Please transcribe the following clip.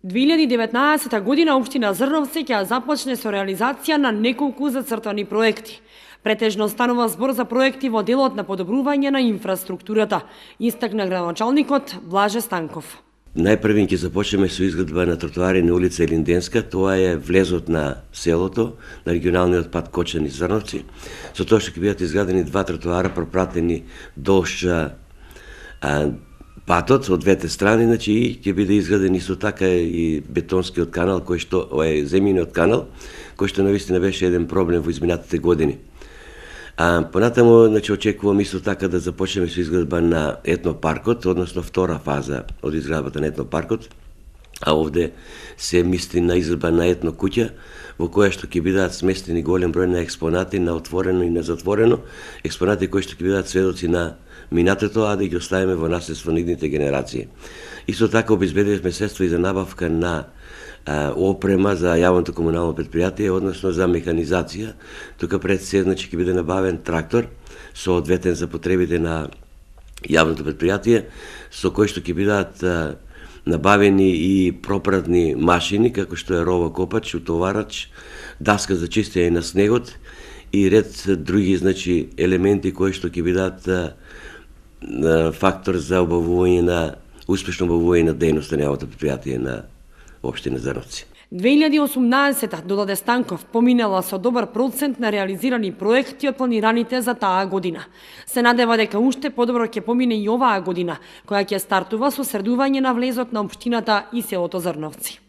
2019 година општина Зрновци ќе започне со реализација на неколку зацртани проекти. Претежно станува збор за проекти во делот на подобрување на инфраструктурата, истакна градоначалникот Блаже Станков. Најпрвин ќе започнеме со изградба на тротоари на улица Елинденска, тоа е влезот на селото, на регионалниот пат Кочани Зрновци, со тоа што ќе бидат изградени два тротоара пропратени долж патот од двете страни, значи и ќе биде изграден исто така и бетонскиот канал, кој што е земјиниот канал, кој што навистина беше еден проблем во изминатите години. Понатаму, значи, очекувам исто така да започнеме со изградба на етнопаркот, односно втора фаза од изградбата на етнопаркот, а овде се мисли на изградба на етно куќа, во која што ќе бидат сместени голем број на експонати на отворено и на затворено, експонати кои што ќе бидат сведоци на минатото, а да ги оставиме во наследство на идните генерации. Исто така обезбедивме средства и за набавка на опрема за јавното комунално предпријатие, односно за механизација. Тука пред се, значи, ќе биде набавен трактор соодветен за потребите на јавното предпријатие, со кој што ќе бидат набавени и пропратни машини, како што е ровокопач, утоварач, даска за чистење на снегот и ред други, значи, елементи кои што ќе бидат фактор за успешно обавување на дејноста на јавното предпријатие на општина Зрновци. 2018 додаде Станков поминала со добар процент на реализирани проекти од планираните за таа година. Се надева дека уште подобро ќе помине и оваа година, која ќе стартува со средување на влезот на општината и селото Зрновци.